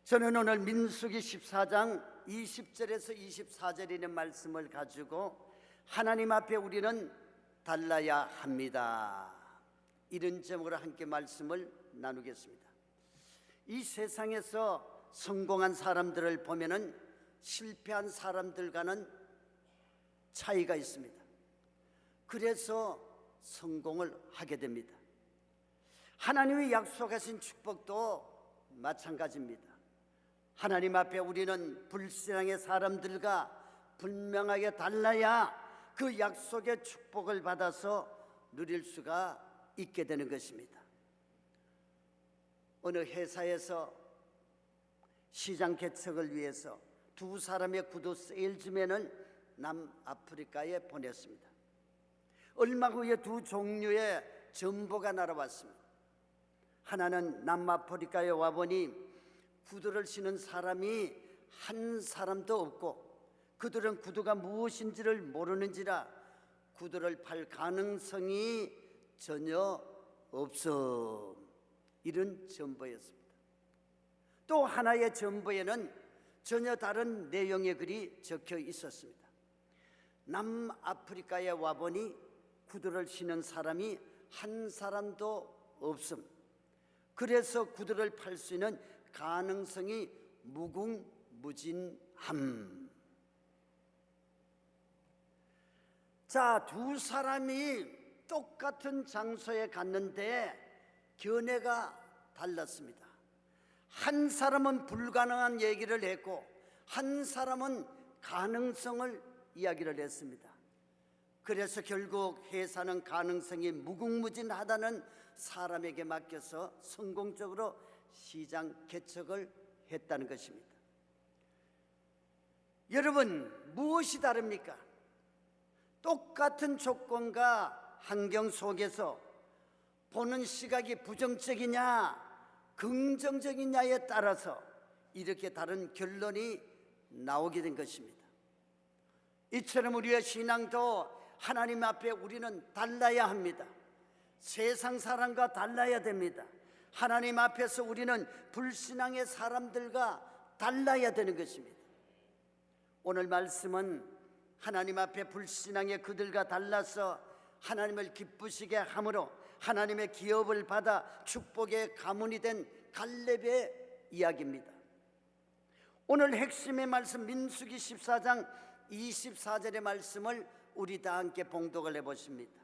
저는 오늘 민수기 14장 20절에서 24절에 있는 말씀을 가지고 하나님 앞에 우리는 달라야 합니다, 이런 제목으로 함께 말씀을 나누겠습니다. 이 세상에서 성공한 사람들을 보면은 실패한 사람들과는 차이가 있습니다. 그래서 성공을 하게 됩니다. 하나님이 약속하신 축복도 마찬가지입니다. 하나님 앞에 우리는 불신앙의 사람들과 분명하게 달라야 그 약속의 축복을 받아서 누릴 수가 있게 되는 것입니다. 어느 회사에서 시장 개척을 위해서 두 사람의 구두 세일즈맨을 남아프리카에 보냈습니다. 얼마 후에 두 종류의 정보가 날아왔습니다. 하나는 남아프리카에 와보니 구두를 신은 사람이 한 사람도 없고 그들은 구두가 무엇인지를 모르는지라 구두를 팔 가능성이 전혀 없어, 이런 정보였습니다. 또 하나의 정보에는 전혀 다른 내용의 글이 적혀 있었습니다. 남아프리카에 와보니 구두를 신는 사람이 한 사람도 없음, 그래서 구두를 팔 수 있는 가능성이 무궁무진함. 자, 두 사람이 똑같은 장소에 갔는데 견해가 달랐습니다. 한 사람은 불가능한 얘기를 했고 한 사람은 가능성을 이야기를 했습니다. 그래서 결국 회사는 가능성이 무궁무진하다는 사람에게 맡겨서 성공적으로 시장 개척을 했다는 것입니다. 여러분, 무엇이 다릅니까? 똑같은 조건과 환경 속에서 보는 시각이 부정적이냐 긍정적이냐에 따라서 이렇게 다른 결론이 나오게 된 것입니다. 이처럼 우리의 신앙도 하나님 앞에 우리는 달라야 합니다. 세상 사람과 달라야 됩니다. 하나님 앞에서 우리는 불신앙의 사람들과 달라야 되는 것입니다. 오늘 말씀은 하나님 앞에 불신앙의 그들과 달라서 하나님을 기쁘시게 함으로 하나님의 기업을 받아 축복의 가문이 된 갈렙의 이야기입니다. 오늘 핵심의 말씀 민수기 14장 24절의 말씀을 우리 다 함께 봉독을 해보십니다.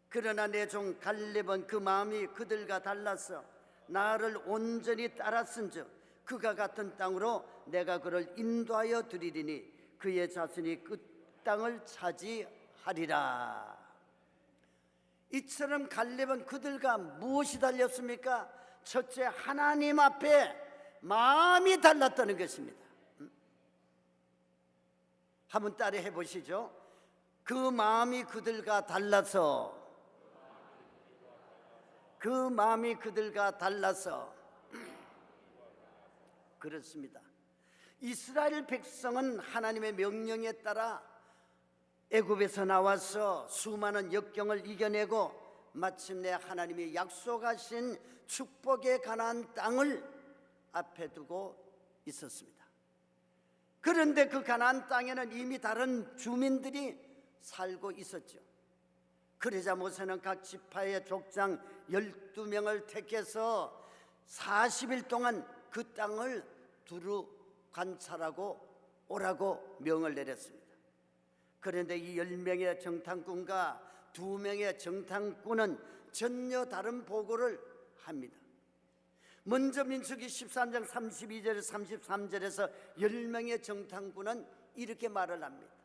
그러나 내 종 갈렙은 그 마음이 그들과 달라서 나를 온전히 따랐은즉 그가 같은 땅으로 내가 그를 인도하여 드리리니 그의 자손이 그 땅을 차지하리라. 이처럼 갈렙은 그들과 무엇이 달렸습니까? 첫째, 하나님 앞에 마음이 달랐다는 것입니다. 한번 따라 해보시죠. 그 마음이 그들과 달라서, 그 마음이 그들과 달라서. 그렇습니다. 이스라엘 백성은 하나님의 명령에 따라 애굽에서 나와서 수많은 역경을 이겨내고 마침내 하나님이 약속하신 축복의 가나안 땅을 앞에 두고 있었습니다. 그런데 그 가나안 땅에는 이미 다른 주민들이 살고 있었죠. 그러자 모세는 각 지파의 족장 12명을 택해서 40일 동안 그 땅을 두루 관찰하고 오라고 명을 내렸습니다. 그런데 이 10명의 정탐꾼과 2명의 정탐꾼은 전혀 다른 보고를 합니다. 먼저 민수기 13장 32절에서 33절에서 10명의 정탐꾼은 이렇게 말을 합니다.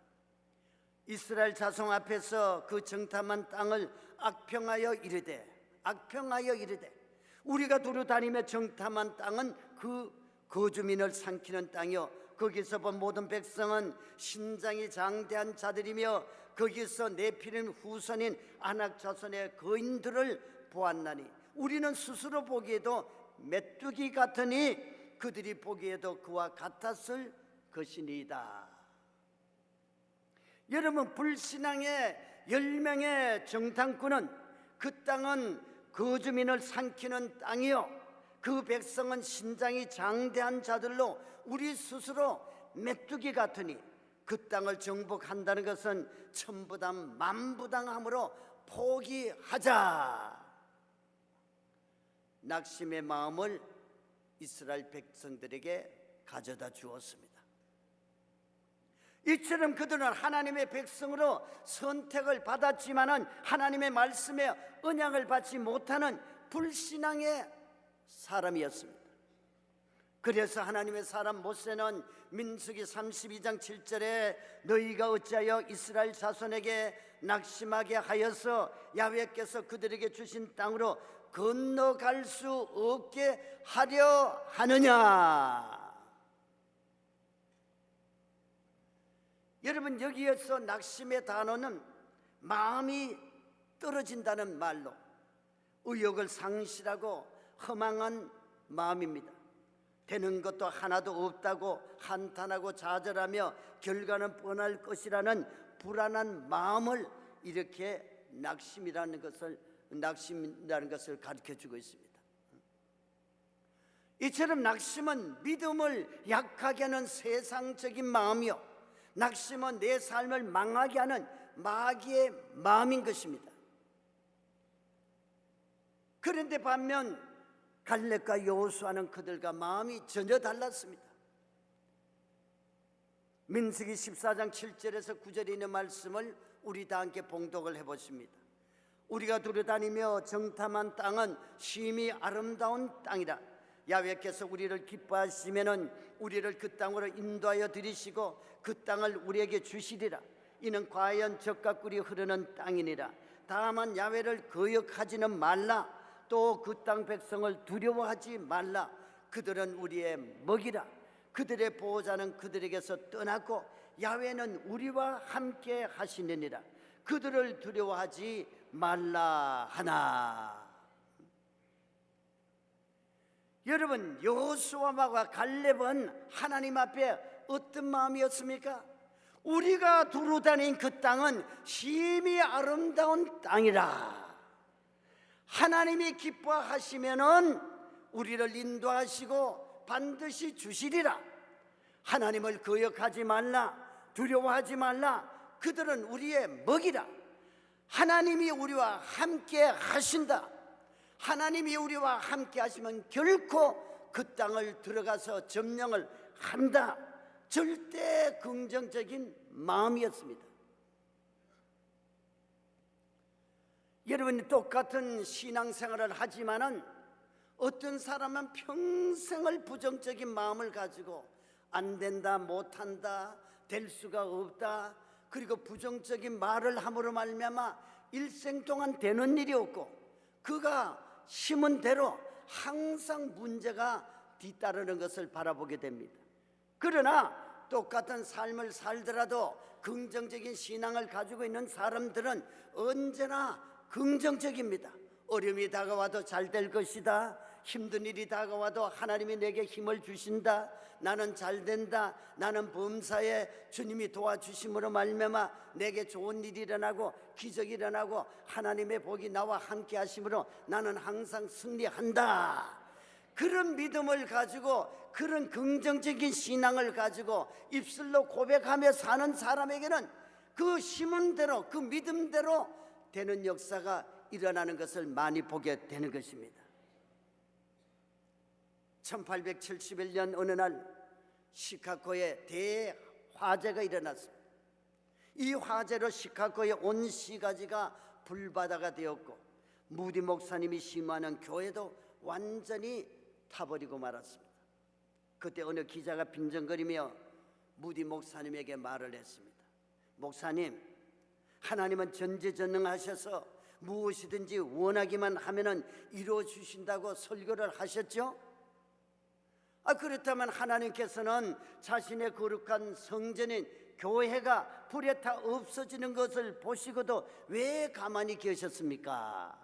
이스라엘 자손 앞에서 그 정탐한 땅을 악평하여 이르되 우리가 두루 다니며 정탐한 땅은 그 거주민을 삼키는 땅이요 거기서 본 모든 백성은 신장이 장대한 자들이며 거기서 네피림 후손인 아낙 자손의 거인들을 보았나니 우리는 스스로 보기에도 메뚜기 같으니 그들이 보기에도 그와 같았을 것이니이다. 여러분, 불신앙의 10명의 정탐꾼은 그 땅은 거주민을 삼키는 땅이요 그 백성은 신장이 장대한 자들로 우리 스스로 메뚜기 같으니 그 땅을 정복한다는 것은 천부당 만부당함으로 포기하자. 낙심의 마음을 이스라엘 백성들에게 가져다 주었습니다. 이처럼 그들은 하나님의 백성으로 선택을 받았지만은 하나님의 말씀에 언약을 받지 못하는 불신앙의 사람이었습니다. 그래서 하나님의 사람 모세는 민수기 32장 7절에 너희가 어찌하여 이스라엘 자손에게 낙심하게 하여서 야훼께서 그들에게 주신 땅으로 건너갈 수 없게 하려 하느냐. 여러분, 여기에서 낙심의 단어는 마음이 떨어진다는 말로 의욕을 상실하고 허망한 마음입니다. 되는 것도 하나도 없다고 한탄하고 좌절하며 결과는 뻔할 것이라는 불안한 마음을 이렇게 낙심이라는 것을 가르쳐주고 있습니다. 이처럼 낙심은 믿음을 약하게 하는 세상적인 마음이요, 낙심은 내 삶을 망하게 하는 마귀의 마음인 것입니다. 그런데 반면 갈렙과 여호수아는 그들과 마음이 전혀 달랐습니다. 민수기 14장 7절에서 9절에 있는 말씀을 우리 다 함께 봉독을 해보십니다. 우리가 두루다니며 정탐한 땅은 심히 아름다운 땅이라. 야훼께서 우리를 기뻐하시면은 우리를 그 땅으로 인도하여 들이시고 그 땅을 우리에게 주시리라. 이는 과연 젖과 꿀이 흐르는 땅이니라. 다만 야훼를 거역하지는 말라. 또 그 땅 백성을 두려워하지 말라. 그들은 우리의 먹이라. 그들의 보호자는 그들에게서 떠났고 야훼는 우리와 함께 하시느니라. 그들을 두려워하지 말라 하나. 여러분, 여호수아와 갈렙은 하나님 앞에 어떤 마음이었습니까? 우리가 두루 다닌 그 땅은 심히 아름다운 땅이라. 하나님이 기뻐하시면은 우리를 인도하시고 반드시 주시리라. 하나님을 거역하지 말라. 두려워하지 말라. 그들은 우리의 먹이라. 하나님이 우리와 함께 하신다. 하나님이 우리와 함께 하시면 결코 그 땅을 들어가서 점령을 한다. 절대 긍정적인 마음이었습니다. 여러분이 똑같은 신앙생활을 하지만은 어떤 사람은 평생을 부정적인 마음을 가지고 안 된다, 못한다, 될 수가 없다, 그리고 부정적인 말을 함으로 말미암아 일생 동안 되는 일이 없고 그가 심은 대로 항상 문제가 뒤따르는 것을 바라보게 됩니다. 그러나 똑같은 삶을 살더라도 긍정적인 신앙을 가지고 있는 사람들은 언제나 긍정적입니다. 어려움이 다가와도 잘 될 것이다. 힘든 일이 다가와도 하나님이 내게 힘을 주신다. 나는 잘 된다. 나는 범사에 주님이 도와주심으로 말미암아 내게 좋은 일이 일어나고 기적이 일어나고 하나님의 복이 나와 함께 하심으로 나는 항상 승리한다. 그런 믿음을 가지고, 그런 긍정적인 신앙을 가지고 입술로 고백하며 사는 사람에게는 그 심은 대로, 그 믿음대로 되는 역사가 일어나는 것을 많이 보게 되는 것입니다. 1871년 어느 날 시카고에 대화재가 일어났습니다. 이 화재로 시카고의 온 시가지가 불바다가 되었고 무디 목사님이 심호하는 교회도 완전히 타버리고 말았습니다. 그때 어느 기자가 빈정거리며 무디 목사님에게 말을 했습니다. 목사님, 하나님은 전지전능하셔서 무엇이든지 원하기만 하면은 이루어 주신다고 설교를 하셨죠? 그렇다면 하나님께서는 자신의 거룩한 성전인 교회가 불에 타 없어지는 것을 보시고도 왜 가만히 계셨습니까?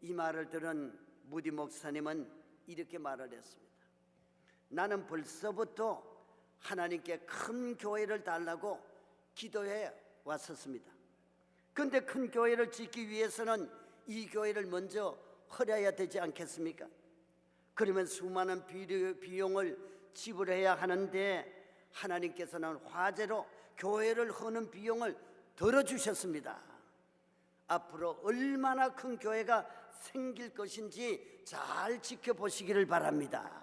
이 말을 들은 무디 목사님은 이렇게 말을 했습니다. 나는 벌써부터 하나님께 큰 교회를 달라고 기도해 왔었습니다. 그런데 큰 교회를 짓기 위해서는 이 교회를 먼저 허려야 되지 않겠습니까? 그러면 수많은 비용을 지불해야 하는데 하나님께서는 화재로 교회를 허는 비용을 덜어주셨습니다. 앞으로 얼마나 큰 교회가 생길 것인지 잘 지켜보시기를 바랍니다.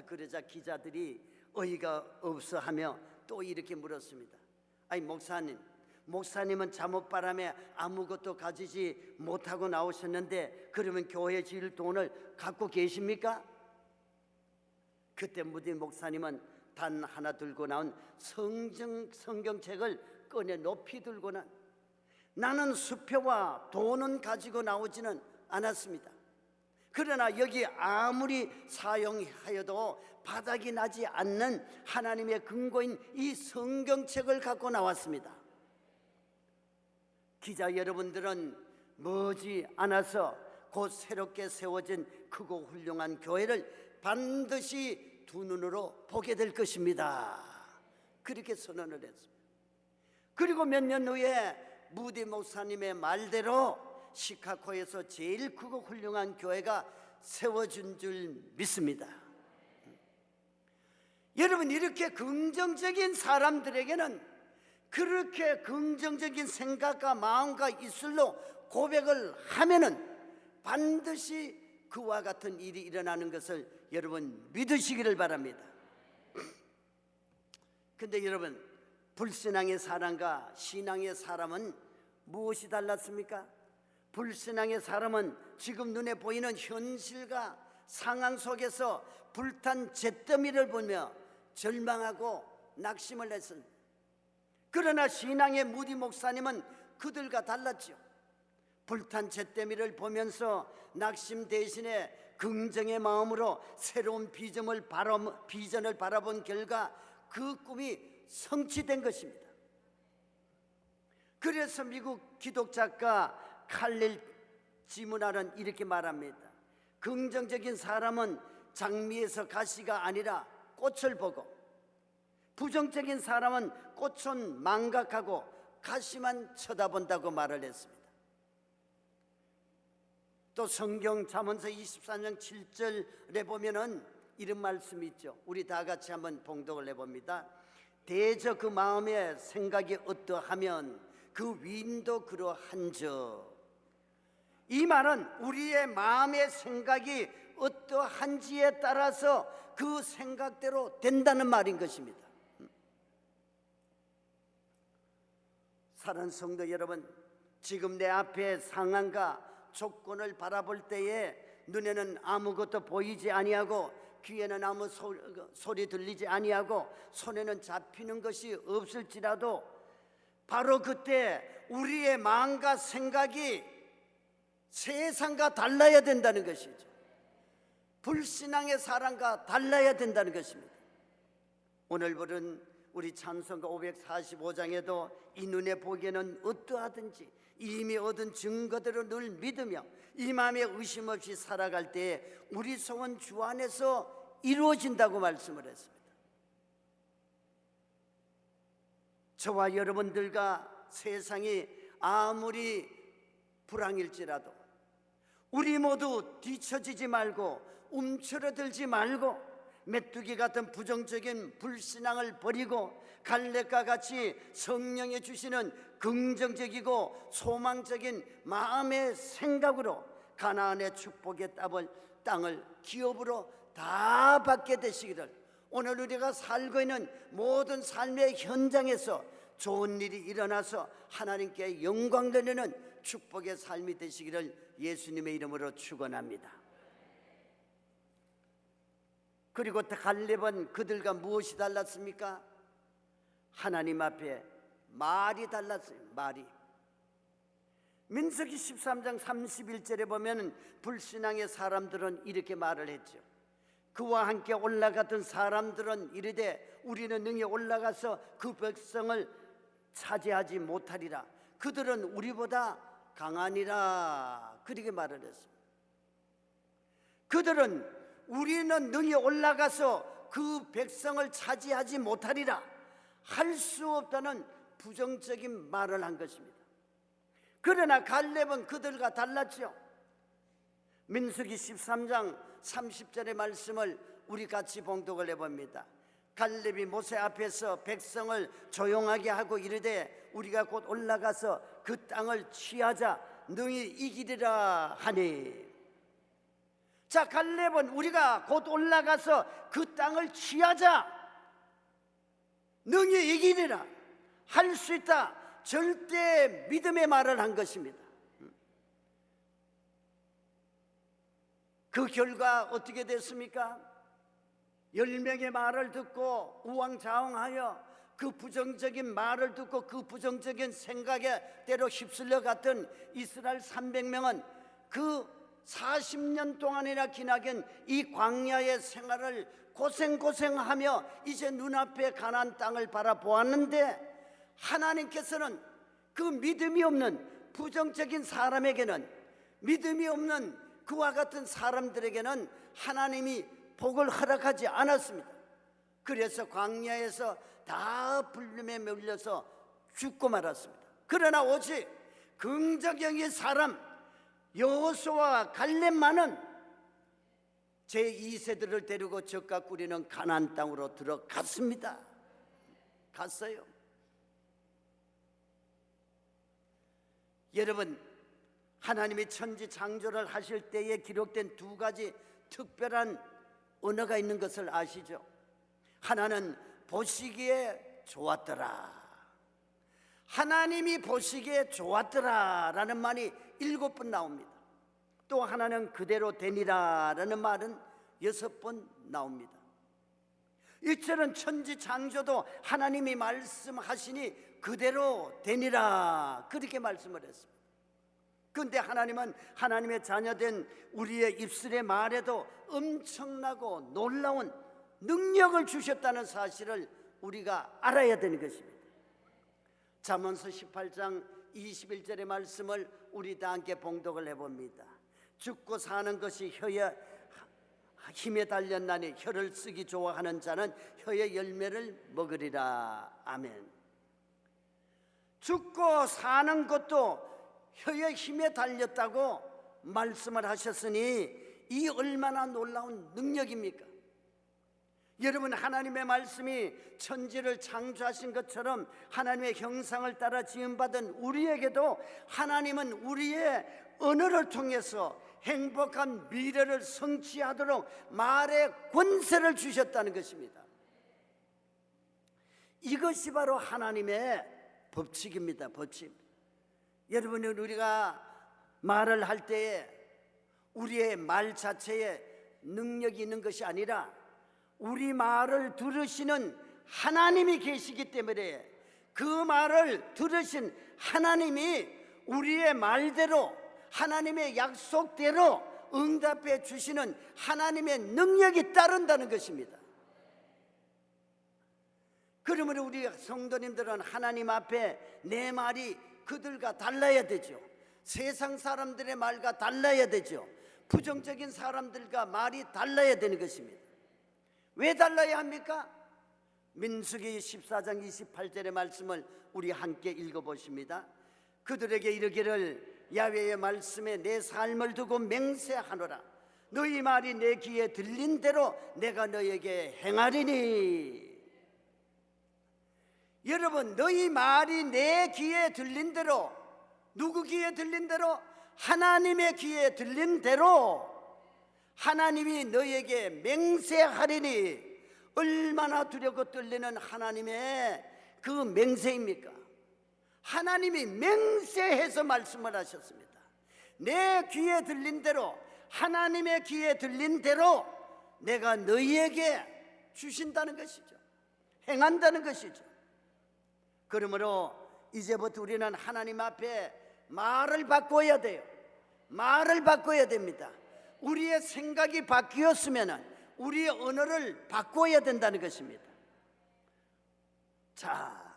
그러자 기자들이 어이가 없어 하며 또 이렇게 물었습니다. 아니 목사님은 잠옷바람에 아무것도 가지지 못하고 나오셨는데 그러면 교회 지을 돈을 갖고 계십니까? 그때 무디 목사님은 단 하나 들고 나온 성경책을 꺼내 높이 들고는 나는 수표와 돈은 가지고 나오지는 않았습니다. 그러나 여기 아무리 사용하여도 바닥이 나지 않는 하나님의 근거인 이 성경책을 갖고 나왔습니다. 기자 여러분들은 머지 않아서 곧 새롭게 세워진 크고 훌륭한 교회를 반드시 두 눈으로 보게 될 것입니다. 그렇게 선언을 했습니다. 그리고 몇 년 후에 무디 목사님의 말대로 시카고에서 제일 크고 훌륭한 교회가 세워진 줄 믿습니다. 여러분, 이렇게 긍정적인 사람들에게는 그렇게 긍정적인 생각과 마음과 입술로 고백을 하면은 반드시 그와 같은 일이 일어나는 것을 여러분 믿으시기를 바랍니다. 근데 여러분, 불신앙의 사람과 신앙의 사람은 무엇이 달랐습니까? 불신앙의 사람은 지금 눈에 보이는 현실과 상황 속에서 불탄 잿더미를 보며 절망하고 낙심을 했습니다. 그러나 신앙의 무디 목사님은 그들과 달랐죠. 불탄 잿더미를 보면서 낙심 대신에 긍정의 마음으로 새로운 비전을 바라본 결과 그 꿈이 성취된 것입니다. 그래서 미국 기독작가 칼릴 지문화는 이렇게 말합니다. 긍정적인 사람은 장미에서 가시가 아니라 꽃을 보고, 부정적인 사람은 꽃은 망각하고 가시만 쳐다본다고 말을 했습니다. 또 성경 잠언서 24장 7절에 보면은 이런 말씀이 있죠. 우리 다 같이 한번 봉독을 해봅니다. 대저 그 마음의 생각이 어떠하면 그 위인도 그러한저. 이 말은 우리의 마음의 생각이 어떠한지에 따라서 그 생각대로 된다는 말인 것입니다. 사랑하는 성도 여러분, 지금 내 앞에 상황과 조건을 바라볼 때에 눈에는 아무것도 보이지 아니하고 귀에는 아무 소리 들리지 아니하고 손에는 잡히는 것이 없을지라도 바로 그때 우리의 마음과 생각이 세상과 달라야 된다는 것이죠. 불신앙의 사람과 달라야 된다는 것입니다. 오늘 부른 우리 찬송가 545장에도 이 눈에 보기에는 어떠하든지 이미 얻은 증거대로 늘 믿으며 이 마음에 의심 없이 살아갈 때에 우리 소원 주 안에서 이루어진다고 말씀을 했습니다. 저와 여러분들과 세상이 아무리 불황일지라도 우리 모두 뒤처지지 말고 움츠러들지 말고 메뚜기 같은 부정적인 불신앙을 버리고 갈렙과 같이 성령이 주시는 긍정적이고 소망적인 마음의 생각으로 가나안의 축복의 땅을 기업으로 다 받게 되시기를, 오늘 우리가 살고 있는 모든 삶의 현장에서 좋은 일이 일어나서 하나님께 영광 돌리는 축복의 삶이 되시기를 예수님의 이름으로 축원합니다. 그리고 갈렙은 그들과 무엇이 달랐습니까? 하나님 앞에 말이 달랐어요. 말이. 민수기 13장 31절에 보면 불신앙의 사람들은 이렇게 말을 했죠. 그와 함께 올라갔던 사람들은 이르되 우리는 능히 올라가서 그 백성을 차지하지 못하리라. 그들은 우리보다 강하니라. 그렇게 말을 했습니다. 그들은 우리는 능히 올라가서 그 백성을 차지하지 못하리라 할 수 없다는 부정적인 말을 한 것입니다. 그러나 갈렙은 그들과 달랐죠. 민수기 13장 30절의 말씀을 우리 같이 봉독을 해봅니다. 갈렙이 모세 앞에서 백성을 조용하게 하고 이르되 우리가 곧 올라가서 그 땅을 취하자 능히 이기리라 하니. 자, 갈렙은 우리가 곧 올라가서 그 땅을 취하자 능히 이기리라, 할 수 있다, 절대 믿음의 말을 한 것입니다. 그 결과 어떻게 됐습니까? 10명의 말을 듣고 우왕좌왕하여 그 부정적인 말을 듣고 그 부정적인 생각에 때로 휩쓸려 갔던 이스라엘 300명은 그 40년 동안이나 기나긴 이 광야의 생활을 고생하며 이제 눈앞에 가나안 땅을 바라보았는데, 하나님께서는 그 믿음이 없는 부정적인 사람에게는, 믿음이 없는 그와 같은 사람들에게는 하나님이 복을 허락하지 않았습니다. 그래서 광야에서 다 불림에 몰려서 죽고 말았습니다. 그러나 오직 긍정적인 사람 여호수아와 갈렙만은 제2세들을 데리고 젖과 꿀이는 가나안 땅으로 들어갔습니다. 갔어요. 여러분, 하나님이 천지 창조를 하실 때에 기록된 두 가지 특별한 언어가 있는 것을 아시죠? 하나는 보시기에 좋았더라, 하나님이 보시기에 좋았더라 라는 말이 7번 나옵니다. 또 하나는 그대로 되니라 라는 말은 6번 나옵니다. 이처럼 천지 창조도 하나님이 말씀하시니 그대로 되니라 그렇게 말씀을 했습니다. 그런데 하나님은 하나님의 자녀된 우리의 입술의 말에도 엄청나고 놀라운 능력을 주셨다는 사실을 우리가 알아야 되는 것입니다. 잠언서 18장 21절의 말씀을 우리 다 함께 봉독을 해봅니다. 죽고 사는 것이 혀에 힘에 달렸나니 혀를 쓰기 좋아하는 자는 혀의 열매를 먹으리라. 아멘. 죽고 사는 것도 혀의 힘에 달렸다고 말씀을 하셨으니 이 얼마나 놀라운 능력입니까? 여러분, 하나님의 말씀이 천지를 창조하신 것처럼 하나님의 형상을 따라 지음받은 우리에게도 하나님은 우리의 언어를 통해서 행복한 미래를 성취하도록 말의 권세를 주셨다는 것입니다. 이것이 바로 하나님의 법칙입니다. 법칙. 여러분은 우리가 말을 할 때에 우리의 말 자체에 능력이 있는 것이 아니라 우리 말을 들으시는 하나님이 계시기 때문에 그 말을 들으신 하나님이 우리의 말대로 하나님의 약속대로 응답해 주시는 하나님의 능력이 따른다는 것입니다. 그러므로 우리 성도님들은 하나님 앞에 내 말이 그들과 달라야 되죠. 세상 사람들의 말과 달라야 되죠. 부정적인 사람들과 말이 달라야 되는 것입니다. 왜 달라야 합니까? 민수기 14장 28절의 말씀을 우리 함께 읽어보십니다. 그들에게 이르기를 야훼의 말씀에 내 삶을 두고 맹세하노라. 너희 말이 내 귀에 들린 대로 내가 너에게 행하리니. 여러분, 너희 말이 내 귀에 들린 대로, 누구 귀에 들린 대로? 하나님의 귀에 들린 대로 하나님이 너에게 맹세하리니. 얼마나 두렵고 떨리는 하나님의 그 맹세입니까? 하나님이 맹세해서 말씀을 하셨습니다. 내 귀에 들린 대로, 하나님의 귀에 들린 대로 내가 너희에게 주신다는 것이죠. 행한다는 것이죠. 그러므로 이제부터 우리는 하나님 앞에 말을 바꿔야 돼요. 말을 바꿔야 됩니다. 우리의 생각이 바뀌었으면 우리의 언어를 바꿔야 된다는 것입니다. 자,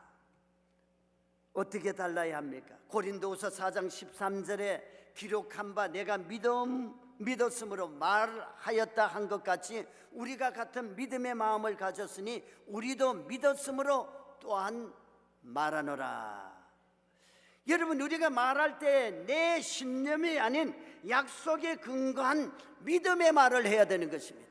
어떻게 달라야 합니까? 고린도후서 4장 13절에 기록한 바 내가 믿었으므로 말하였다 한 것 같이 우리가 같은 믿음의 마음을 가졌으니 우리도 믿었으므로 또한 말하노라. 여러분, 우리가 말할 때 내 신념이 아닌 약속에 근거한 믿음의 말을 해야 되는 것입니다.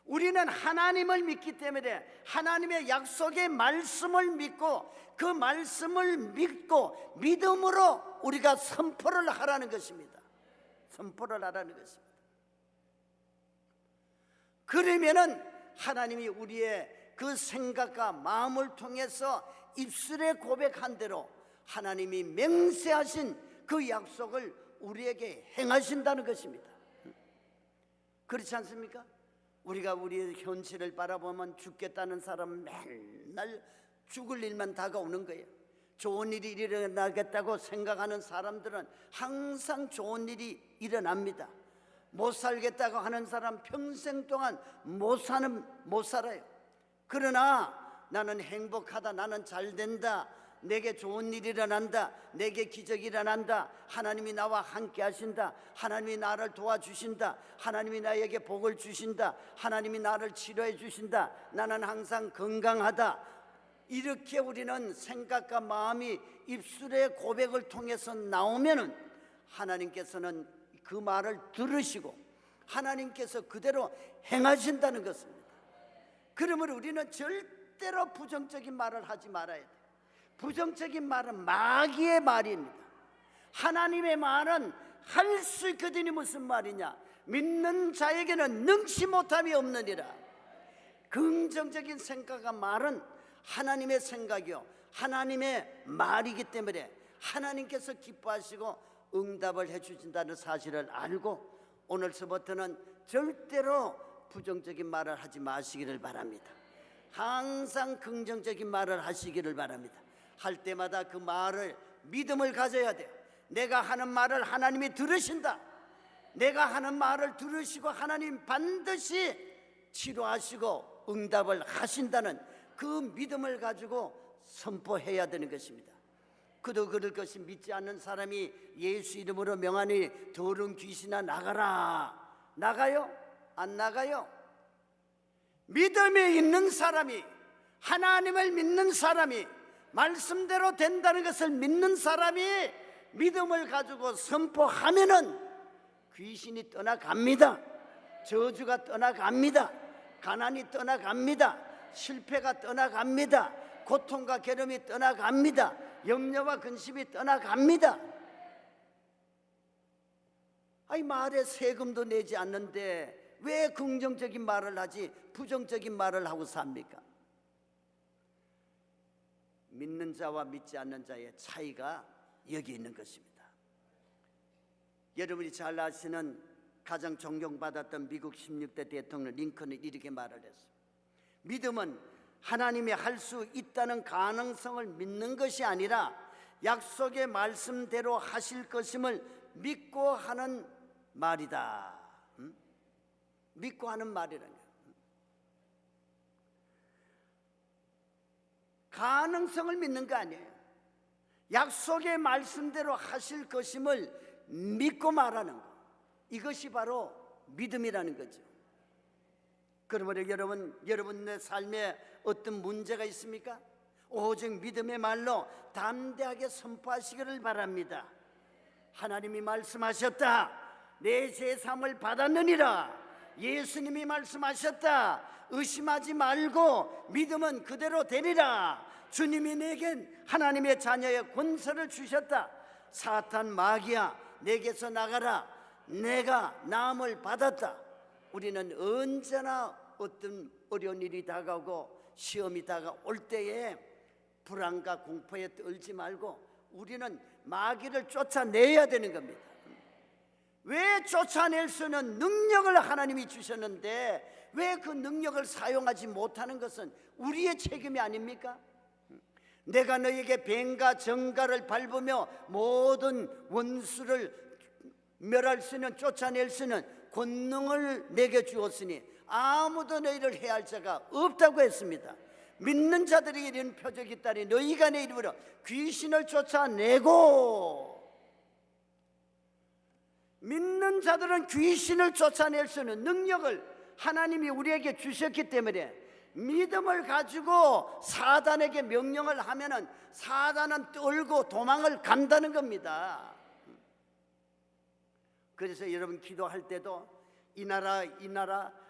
우리는 하나님을 믿기 때문에 하나님의 약속의 말씀을 믿고 그 말씀을 믿고 믿음으로 우리가 선포를 하라는 것입니다. 선포를 하라는 것입니다. 그러면은 하나님이 우리의 그 생각과 마음을 통해서 입술에 고백한 대로 하나님이 맹세하신 그 약속을 우리에게 행하신다는 것입니다. 그렇지 않습니까? 우리가 우리의 현실을 바라보면 죽겠다는 사람은 맨날 죽을 일만 다가오는 거예요. 좋은 일이 일어나겠다고 생각하는 사람들은 항상 좋은 일이 일어납니다. 못 살겠다고 하는 사람 평생 동안 못 살아요. 그러나 나는 행복하다, 나는 잘 된다, 내게 좋은 일이 일어난다, 내게 기적이 일어난다, 하나님이 나와 함께 하신다, 하나님이 나를 도와주신다, 하나님이 나에게 복을 주신다, 하나님이 나를 치료해 주신다, 나는 항상 건강하다, 이렇게 우리는 생각과 마음이 입술의 고백을 통해서 나오면은 하나님께서는 그 말을 들으시고 하나님께서 그대로 행하신다는 것입니다. 그러므로 우리는 절대로 부정적인 말을 하지 말아야 돼요. 부정적인 말은 마귀의 말입니다. 하나님의 말은 할 수 있거든요. 무슨 말이냐? 믿는 자에게는 능치 못함이 없느니라. 긍정적인 생각과 말은 하나님의 생각이요 하나님의 말이기 때문에 하나님께서 기뻐하시고 응답을 해주신다는 사실을 알고 오늘서부터는 절대로 부정적인 말을 하지 마시기를 바랍니다. 항상 긍정적인 말을 하시기를 바랍니다. 할 때마다 그 말을 믿음을 가져야 돼요. 내가 하는 말을 하나님이 들으신다, 내가 하는 말을 들으시고 하나님 반드시 치료하시고 응답을 하신다는 그 믿음을 가지고 선포해야 되는 것입니다. 그도 그럴 것이 믿지 않는 사람이 예수 이름으로 명하니 더러운 귀신아 나가라. 나가요? 안 나가요? 믿음이 있는 사람이, 하나님을 믿는 사람이, 말씀대로 된다는 것을 믿는 사람이 믿음을 가지고 선포하면은 귀신이 떠나갑니다. 저주가 떠나갑니다. 가난이 떠나갑니다. 실패가 떠나갑니다. 고통과 괴로움이 떠나갑니다. 염려와 근심이 떠나갑니다. 아니, 말에 세금도 내지 않는데 왜 긍정적인 말을 하지 부정적인 말을 하고 삽니까? 믿는 자와 믿지 않는 자의 차이가 여기 있는 것입니다. 여러분이 잘 아시는 가장 존경받았던 미국 16대 대통령 링컨이 이렇게 말을 했어요. 믿음은 하나님이 할 수 있다는 가능성을 믿는 것이 아니라 약속의 말씀대로 하실 것임을 믿고 하는 말이다. 믿고 하는 말이라는 거예요. 가능성을 믿는 거 아니에요. 약속의 말씀대로 하실 것임을 믿고 말하는 것, 이것이 바로 믿음이라는 거죠. 그러므로 여러분의 삶에 어떤 문제가 있습니까? 오직 믿음의 말로 담대하게 선포하시기를 바랍니다. 하나님이 말씀하셨다, 내 제사함을 받았느니라. 예수님이 말씀하셨다, 의심하지 말고 믿으면 그대로 되리라. 주님이 내겐 하나님의 자녀의 권세를 주셨다. 사탄 마귀야, 내게서 나가라. 내가 나음을 받았다. 우리는 언제나 어떤 어려운 일이 다가오고 시험이 다가올 때에 불안과 공포에 떨지 말고 우리는 마귀를 쫓아내야 되는 겁니다. 왜 쫓아낼 수 있는 능력을 하나님이 주셨는데 왜 그 능력을 사용하지 못하는 것은 우리의 책임이 아닙니까? 내가 너에게 뱀과 정갈을 밟으며 모든 원수를 멸할 수 있는, 쫓아낼 수 있는 권능을 내게 주었으니 아무도 너희를 해할 자가 없다고 했습니다. 믿는 자들에게 이런 표적이 있다니 너희가 내 이름으로 귀신을 쫓아내고, 믿는 자들은 귀신을 쫓아낼 수 있는 능력을 하나님이 우리에게 주셨기 때문에 믿음을 가지고 사단에게 명령을 하면은 사단은 떨고 도망을 간다는 겁니다. 그래서 여러분 기도할 때도 이 나라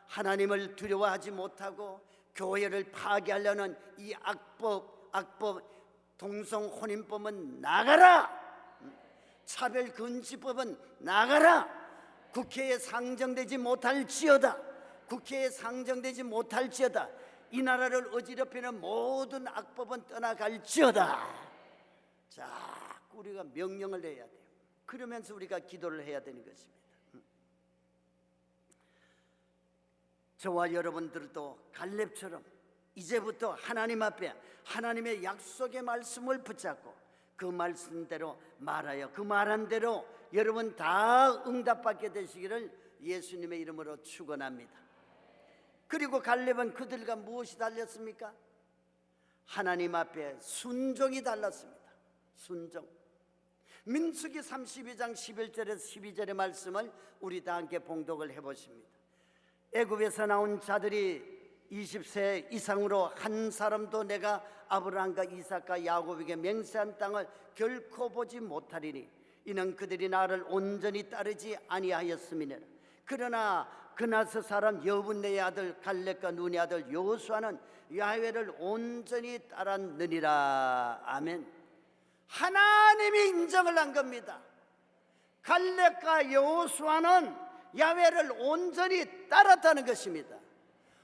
하나님을 두려워하지 못하고 교회를 파괴하려는 이 악법 동성 혼인법은 나가라. 차별금지법은 나가라. 국회에 상정되지 못할지어다. 이 나라를 어지럽히는 모든 악법은 떠나갈지어다. 자, 우리가 명령을 해야 돼요. 그러면서 우리가 기도를 해야 되는 것입니다. 저와 여러분들도 갈렙처럼 이제부터 하나님 앞에 하나님의 약속의 말씀을 붙잡고 그 말씀대로 말하여 그 말한 대로 여러분 다 응답받게 되시기를 예수님의 이름으로 축원합니다. 그리고 갈렙은 그들과 무엇이 달렸습니까? 하나님 앞에 순종이 달랐습니다. 순종. 민수기 32장 11절에서 12절의 말씀을 우리 다 함께 봉독을 해보십니다. 애굽에서 나온 자들이 20세 이상으로 한 사람도 내가 아브라함과 이삭과 야곱에게 맹세한 땅을 결코 보지 못하리니 이는 그들이 나를 온전히 따르지 아니하였음이니라. 그러나 그나스 사람 여분네의 아들 갈렙과 눈의 아들 여호수아는 야훼를 온전히 따랐느니라. 아멘. 하나님이 인정을 한 겁니다. 갈렙과 여호수아는 야훼를 온전히 따랐다는 것입니다.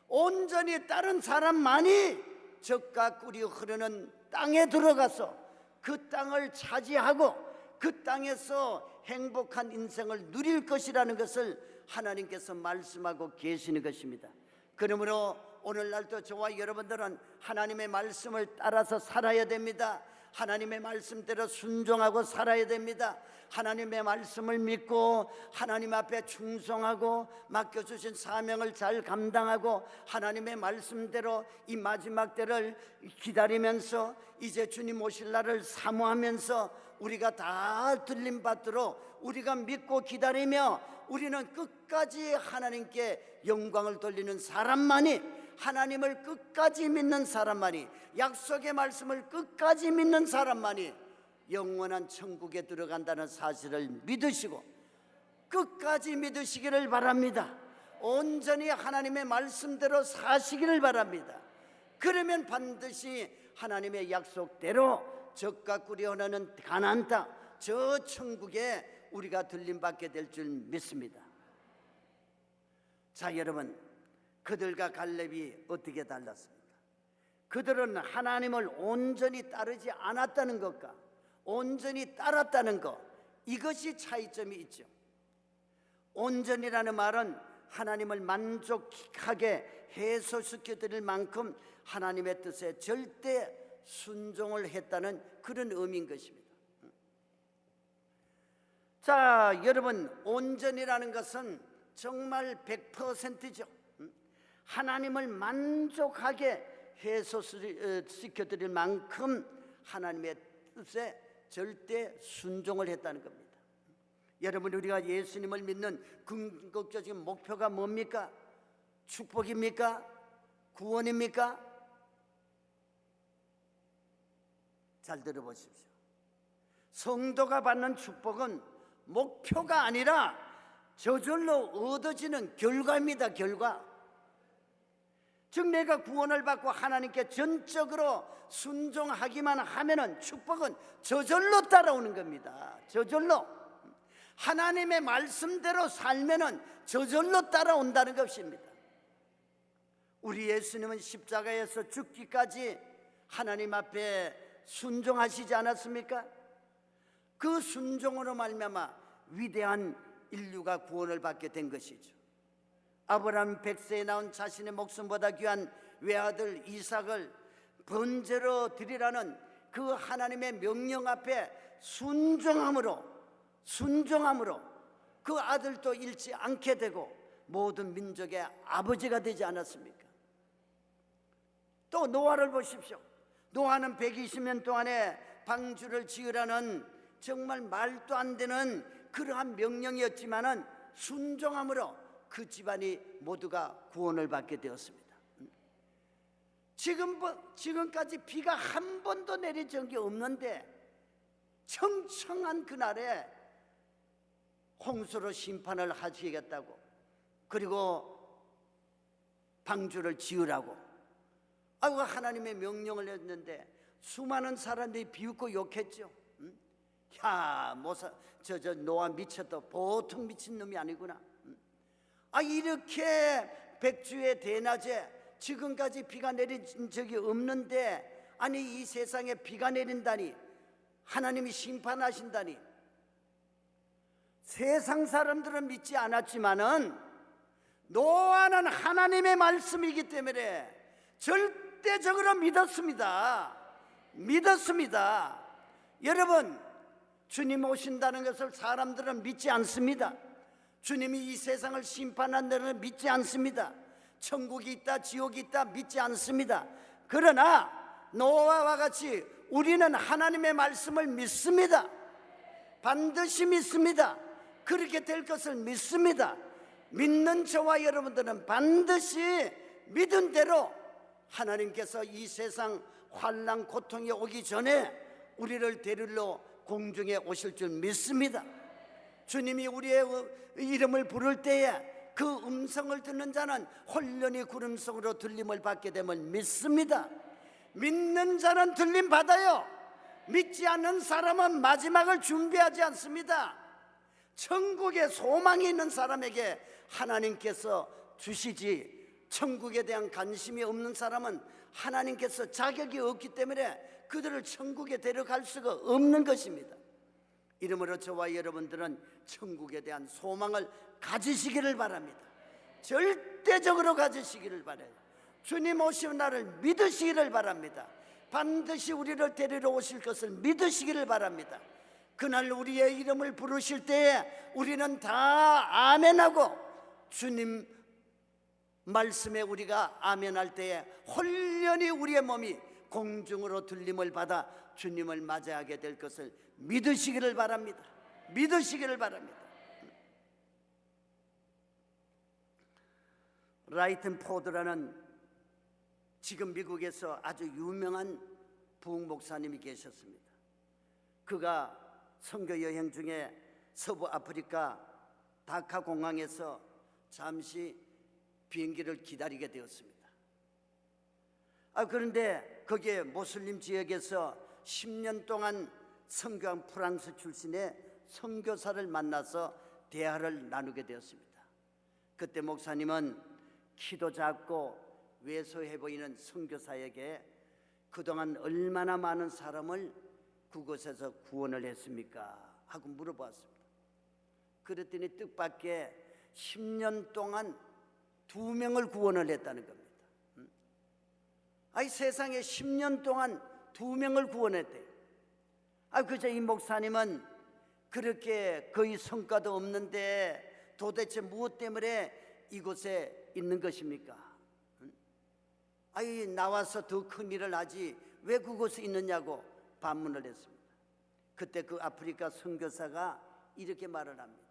온전히 따른 사람만이 젖과 꿀이 흐르는 땅에 들어가서 그 땅을 차지하고 그 땅에서 행복한 인생을 누릴 것이라는 것을 하나님께서 말씀하고 계시는 것입니다. 그러므로 오늘날도 저와 여러분들은 하나님의 말씀을 따라서 살아야 됩니다. 하나님의 말씀대로 순종하고 살아야 됩니다. 하나님의 말씀을 믿고 하나님 앞에 충성하고 맡겨주신 사명을 잘 감당하고 하나님의 말씀대로 이 마지막 때를 기다리면서 이제 주님 오실 날을 사모하면서 우리가 다 들림받도록 우리가 믿고 기다리며 우리는 끝까지 하나님께 영광을 돌리는 사람만이, 하나님을 끝까지 믿는 사람만이, 약속의 말씀을 끝까지 믿는 사람만이 영원한 천국에 들어간다는 사실을 믿으시고 끝까지 믿으시기를 바랍니다. 온전히 하나님의 말씀대로 사시기를 바랍니다. 그러면 반드시 하나님의 약속대로 젖과 꿀이 흐르는 가나안 땅, 저 천국에 우리가 들림받게 될 줄 믿습니다. 자, 여러분, 그들과 갈렙이 어떻게 달랐습니까? 그들은 하나님을 온전히 따르지 않았다는 것과 온전히 따랐다는 것, 이것이 차이점이 있죠. 온전이라는 말은 하나님을 만족하게 해소시켜드릴 만큼 하나님의 뜻에 절대 순종을 했다는 그런 의미인 것입니다. 자, 여러분, 온전이라는 것은 정말 100%죠. 하나님을 만족하게 해소시켜드릴 만큼 하나님의 뜻에 절대 순종을 했다는 겁니다. 여러분, 우리가 예수님을 믿는 궁극적인 목표가 뭡니까? 축복입니까? 구원입니까? 잘 들어보십시오. 성도가 받는 축복은 목표가 아니라 저절로 얻어지는 결과입니다. 결과. 즉 내가 구원을 받고 하나님께 전적으로 순종하기만 하면은 축복은 저절로 따라오는 겁니다. 저절로. 하나님의 말씀대로 살면은 저절로 따라온다는 것입니다. 우리 예수님은 십자가에서 죽기까지 하나님 앞에 순종하시지 않았습니까? 그 순종으로 말미암아 위대한 인류가 구원을 받게 된 것이죠. 아브라함 100세에 나온 자신의 목숨보다 귀한 외아들 이삭을 번제로 드리라는 그 하나님의 명령 앞에 순종함으로 그 아들도 잃지 않게 되고 모든 민족의 아버지가 되지 않았습니까? 또 노아를 보십시오. 노아는 120년 동안에 방주를 지으라는 정말 말도 안 되는 그러한 명령이었지만은 순종함으로 그 집안이 모두가 구원을 받게 되었습니다. 지금까지 비가 한 번도 내린 적이 없는데 청청한 그날에 홍수로 심판을 하시겠다고, 그리고 방주를 지으라고 하나님의 명령을 했는데 수많은 사람들이 비웃고 욕했죠. 야, 저 노아 미쳤다. 보통 미친 놈이 아니구나. 이렇게 백주의 대낮에 지금까지 비가 내린 적이 없는데, 아니 이 세상에 비가 내린다니, 하나님이 심판하신다니. 세상 사람들은 믿지 않았지만은 노아는 하나님의 말씀이기 때문에 절대적으로 믿었습니다. 여러분, 주님 오신다는 것을 사람들은 믿지 않습니다. 주님이 이 세상을 심판한다는 믿지 않습니다. 천국이 있다, 지옥이 있다 믿지 않습니다. 그러나 노아와 같이 우리는 하나님의 말씀을 믿습니다. 반드시 믿습니다. 그렇게 될 것을 믿습니다. 믿는 저와 여러분들은 반드시 믿은 대로 하나님께서 이 세상 환난 고통이 오기 전에 우리를 데리러 공중에 오실 줄 믿습니다. 주님이 우리의 이름을 부를 때에 그 음성을 듣는 자는 홀련히 구름 속으로 들림을 받게 됨을 믿습니다. 믿는 자는 들림 받아요. 믿지 않는 사람은 마지막을 준비하지 않습니다. 천국에 소망이 있는 사람에게 하나님께서 주시지, 천국에 대한 관심이 없는 사람은 하나님께서 자격이 없기 때문에 그들을 천국에 데려갈 수가 없는 것입니다. 이러므로 저와 여러분들은 천국에 대한 소망을 가지시기를 바랍니다. 절대적으로 가지시기를 바라요. 주님 오시는 날을 믿으시기를 바랍니다. 반드시 우리를 데리러 오실 것을 믿으시기를 바랍니다. 그날 우리의 이름을 부르실 때에 우리는 다 아멘하고, 주님 말씀에 우리가 아멘할 때에 홀련히 우리의 몸이 공중으로 들림을 받아 주님을 맞이하게 될 것을 믿으시기를 바랍니다. 라이튼 포드라는 지금 미국에서 아주 유명한 부흥 목사님이 계셨습니다. 그가 선교 여행 중에 서부 아프리카 다카 공항에서 잠시 비행기를 기다리게 되었습니다. 그런데 거기에 모슬림 지역에서 10년 동안 선교한 프랑스 출신의 선교사를 만나서 대화를 나누게 되었습니다. 그때 목사님은 키도 작고 왜소해 보이는 선교사에게 그동안 얼마나 많은 사람을 그곳에서 구원을 했습니까? 하고 물어보았습니다. 그랬더니 뜻밖의 10년 동안 2명을 구원을 했다는 겁니다. 세상에 10년 동안 2명을 구원했대요. 그저 이 목사님은 그렇게 거의 성과도 없는데 도대체 무엇 때문에 이곳에 있는 것입니까? 나와서 더 큰 일을 하지 왜 그곳에 있느냐고 반문을 했습니다. 그때 그 아프리카 선교사가 이렇게 말을 합니다.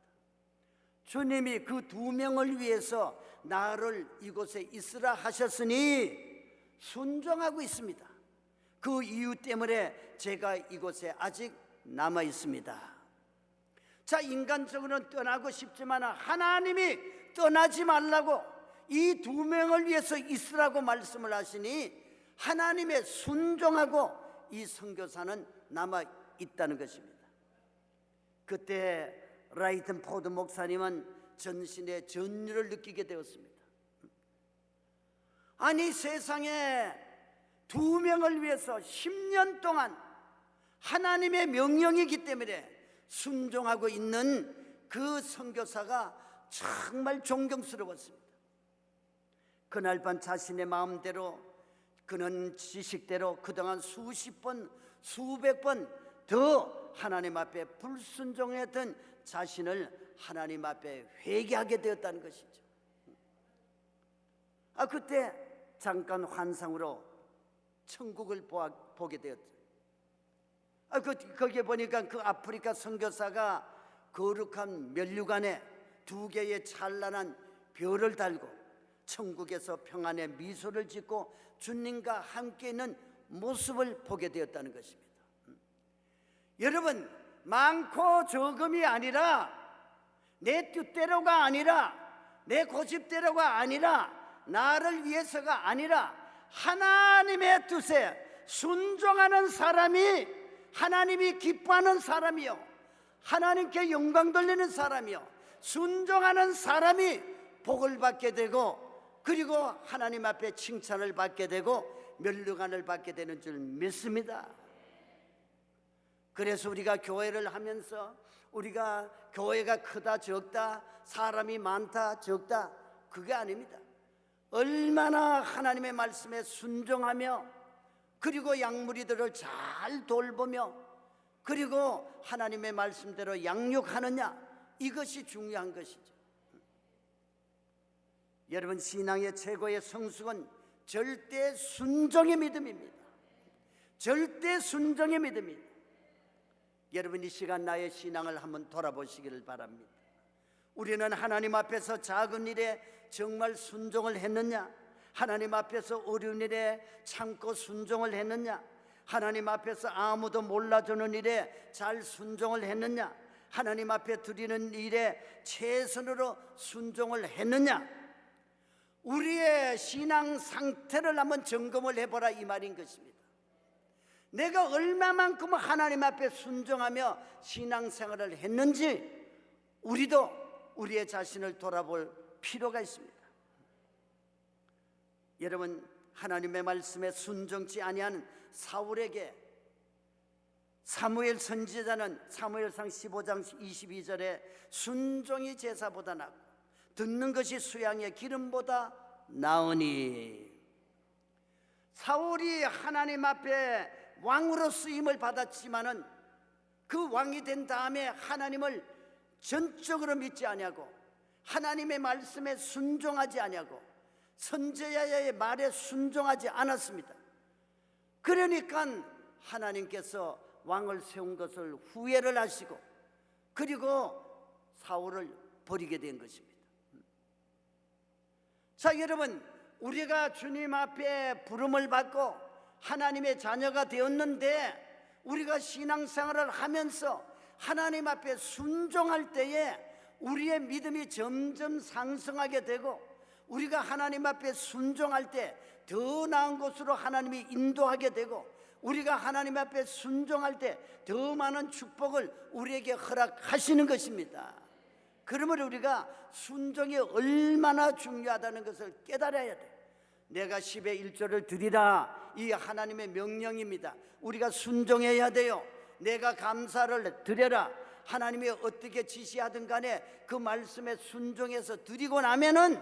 주님이 그 2명을 위해서 나를 이곳에 있으라 하셨으니 순종하고 있습니다. 그 이유 때문에 제가 이곳에 아직 남아 있습니다. 자, 인간적으로는 떠나고 싶지만 하나님이 떠나지 말라고 이 2명을 위해서 있으라고 말씀을 하시니 하나님의 순종하고 이 선교사는 남아 있다는 것입니다. 그때 라이튼 포드 목사님은 전신의 전율을 느끼게 되었습니다. 세상에 2명을 위해서 10년 동안 하나님의 명령이기 때문에 순종하고 있는 그 선교사가 정말 존경스러웠습니다. 그날 밤 자신의 마음대로, 그는 지식대로 그동안 수십 번, 수백 번 더 하나님 앞에 불순종했던 자신을 하나님 앞에 회개하게 되었다는 것이죠. 그때 잠깐 환상으로 천국을 보게 되었죠. 거기에 보니까 그 아프리카 선교사가 거룩한 면류관에 2개의 찬란한 별을 달고 천국에서 평안의 미소를 짓고 주님과 함께 있는 모습을 보게 되었다는 것입니다. 여러분, 많고 적음이 아니라 내 뜻대로가 아니라 내 고집대로가 아니라 나를 위해서가 아니라 하나님의 뜻에 순종하는 사람이 하나님이 기뻐하는 사람이요, 하나님께 영광 돌리는 사람이요, 순종하는 사람이 복을 받게 되고, 그리고 하나님 앞에 칭찬을 받게 되고 면류관을 받게 되는 줄 믿습니다. 그래서 우리가 교회를 하면서 우리가 교회가 크다 적다, 사람이 많다 적다, 그게 아닙니다. 얼마나 하나님의 말씀에 순종하며, 그리고 양무리들을 잘 돌보며, 그리고 하나님의 말씀대로 양육하느냐, 이것이 중요한 것이죠. 여러분, 신앙의 최고의 성숙은 절대 순종의 믿음입니다. 절대 순종의 믿음입니다. 여러분, 이 시간 나의 신앙을 한번 돌아보시기를 바랍니다. 우리는 하나님 앞에서 작은 일에 정말 순종을 했느냐? 하나님 앞에서 어려운 일에 참고 순종을 했느냐? 하나님 앞에서 아무도 몰라주는 일에 잘 순종을 했느냐? 하나님 앞에 드리는 일에 최선으로 순종을 했느냐? 우리의 신앙 상태를 한번 점검을 해보라, 이 말인 것입니다. 내가 얼마만큼 하나님 앞에 순종하며 신앙생활을 했는지 우리도 우리의 자신을 돌아볼 필요가 있습니다. 여러분, 하나님의 말씀에 순종치 아니하는 사울에게 사무엘 선지자는 사무엘상 15장 22절에 순종이 제사보다 낫고 듣는 것이 수양의 기름보다 나으니, 사울이 하나님 앞에 왕으로 쓰임을 받았지만은 그 왕이 된 다음에 하나님을 전적으로 믿지 아니하고 하나님의 말씀에 순종하지 아니하고 선지자의 말에 순종하지 않았습니다. 그러니까 하나님께서 왕을 세운 것을 후회를 하시고, 그리고 사울을 버리게 된 것입니다. 자, 여러분, 우리가 주님 앞에 부름을 받고 하나님의 자녀가 되었는데, 우리가 신앙생활을 하면서 하나님 앞에 순종할 때에 우리의 믿음이 점점 상승하게 되고, 우리가 하나님 앞에 순종할 때 더 나은 곳으로 하나님이 인도하게 되고, 우리가 하나님 앞에 순종할 때 더 많은 축복을 우리에게 허락하시는 것입니다. 그러므로 우리가 순종이 얼마나 중요하다는 것을 깨달아야 돼요. 내가 10의 1조를 드리라, 이 하나님의 명령입니다. 우리가 순종해야 돼요. 내가 감사를 드려라, 하나님이 어떻게 지시하든 간에 그 말씀에 순종해서 드리고 나면은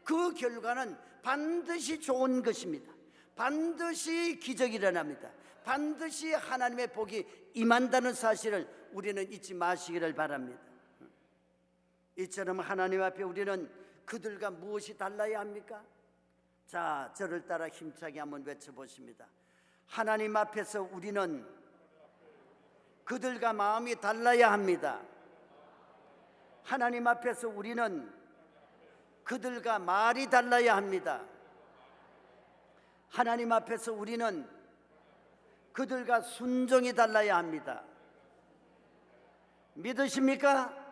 그 결과는 반드시 좋은 것입니다. 반드시 기적이 일어납니다. 반드시 하나님의 복이 임한다는 사실을 우리는 잊지 마시기를 바랍니다. 이처럼 하나님 앞에 우리는 그들과 무엇이 달라야 합니까? 자, 저를 따라 힘차게 한번 외쳐보십니다. 하나님 앞에서 우리는 그들과 마음이 달라야 합니다. 하나님 앞에서 우리는 그들과 말이 달라야 합니다. 하나님 앞에서 우리는 그들과 순종이 달라야 합니다. 믿으십니까?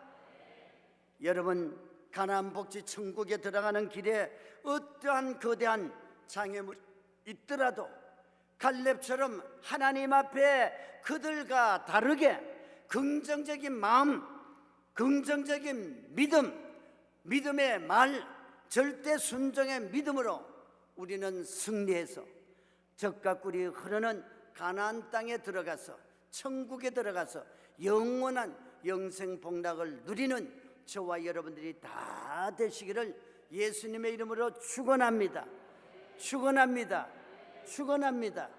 여러분, 가나안 복지 천국에 들어가는 길에 어떠한 거대한 장애물이 있더라도 갈렙처럼 하나님 앞에 그들과 다르게 긍정적인 마음, 긍정적인 믿음, 믿음의 말, 절대 순종의 믿음으로 우리는 승리해서 젖과 꿀이 흐르는 가나안 땅에 들어가서, 천국에 들어가서 영원한 영생 복락을 누리는 저와 여러분들이 다 되시기를 예수님의 이름으로 축원합니다. 축원합니다. 축원합니다.